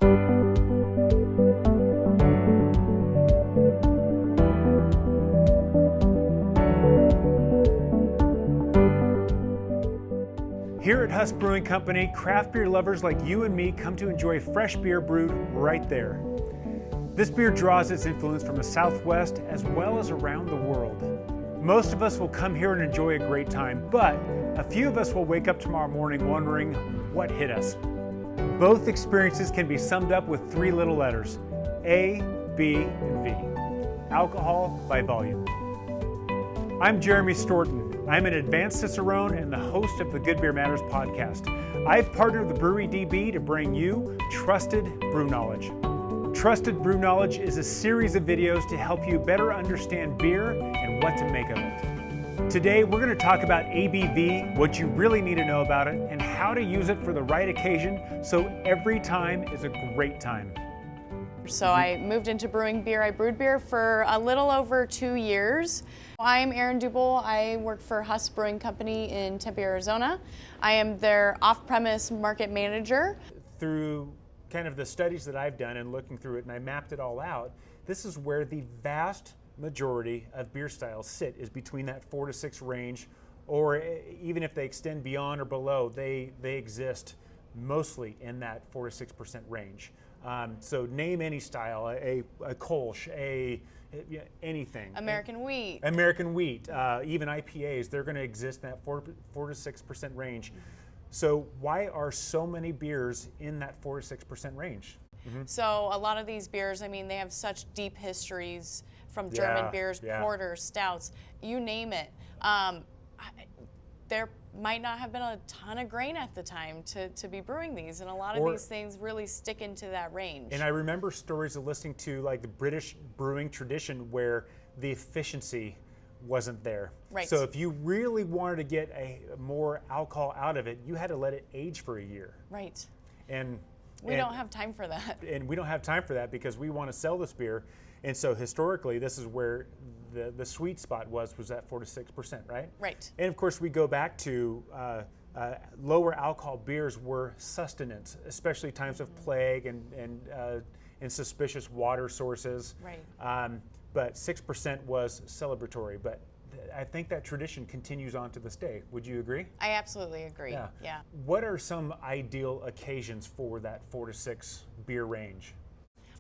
Here at Huss Brewing Company, craft beer lovers like you and me come to enjoy fresh beer brewed right there. This beer draws its influence from the Southwest as well as around the world. Most of us will come here and enjoy a great time, but a few of us will wake up tomorrow morning wondering what hit us. Both experiences can be summed up with three little letters: A, B, and V. Alcohol by volume. I'm Jeremy Storton. I'm an advanced Cicerone and the host of the Good Beer Matters podcast. I've partnered with Brewery DB to bring you Trusted BrewKnowledge. Trusted BrewKnowledge is a series of videos to help you better understand beer and what to make of it. Today, we're going to talk about ABV, what you really need to know about it, and how to use it for the right occasion so every time is a great time. So I moved into brewing beer. I brewed beer for a little over 2 years. I'm Erin Duble. I work for Huss Brewing Company in Tempe, Arizona. I am their off-premise market manager. Through kind of the studies that I've done and looking through it, and I mapped it all out, this is where the vast majority of beer styles sit, is between that 4 to 6 range, or even if they extend beyond or below, they exist mostly in that 4 to 6% range. So name any style, a Kolsch, anything. American wheat. American wheat, even IPAs, they're going to exist in that 4 to 6% range. So why are so many beers in that 4 to 6% range? So a lot of these beers, I mean, they have such deep histories from German beers, porters, stouts, you name it. There might not have been a ton of grain at the time to be brewing these, and a lot of these things really stick into that range. And I remember stories of listening to like the British brewing tradition where the efficiency wasn't there. Right. So if you really wanted to get more alcohol out of it, you had to let it age for a year. Right. And we don't have time for that. And we don't have time for that because we want to sell this beer. And so historically, this is where the sweet spot was at 4 to 6%, right? Right. And of course, we go back to lower alcohol beers were sustenance, especially times of plague and suspicious water sources. Right. But 6% was celebratory. But I think that tradition continues on to this day. Would you agree? I absolutely agree. Yeah. What are some ideal occasions for that 4 to 6 beer range?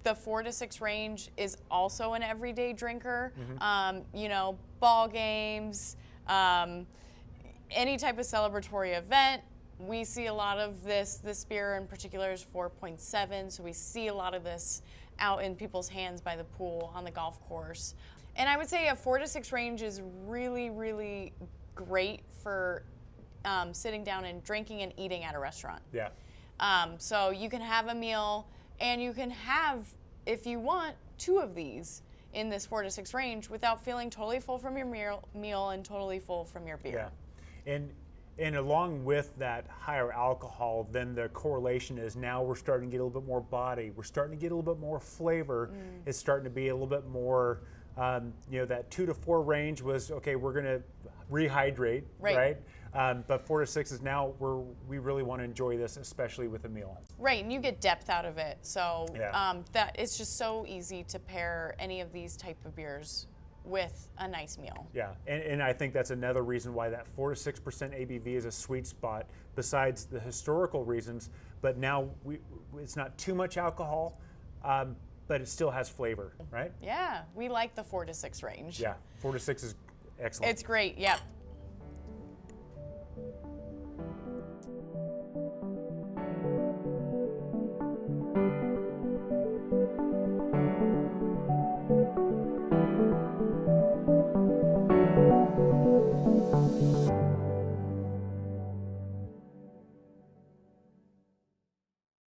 The 4 to 6 range is also an everyday drinker. You know, ball games, any type of celebratory event. We see a lot of this. This beer in particular is 4.7, so we see a lot of this out in people's hands by the pool, on the golf course. And I would say a 4 to 6 range is really, really great for sitting down and drinking and eating at a restaurant. Yeah. So you can have a meal, and you can have, if you want, 2 of these in this 4 to 6 range without feeling totally full from your meal and totally full from your beer. Yeah. And along with that higher alcohol, then the correlation is now we're starting to get a little bit more body. We're starting to get a little bit more flavor. It's starting to be a little bit more, that 2 to 4 range was, okay, we're going to rehydrate, right? But 4 to 6 is now we really want to enjoy this, especially with a meal. Right, and you get depth out of it. So that it's just so easy to pair any of these type of beers with a nice meal. Yeah, and I think that's another reason why that 4 to 6% ABV is a sweet spot, besides the historical reasons. But now it's not too much alcohol, but it still has flavor, right? Yeah, we like the 4 to 6 range. Yeah, 4 to 6 is excellent. It's great, yeah.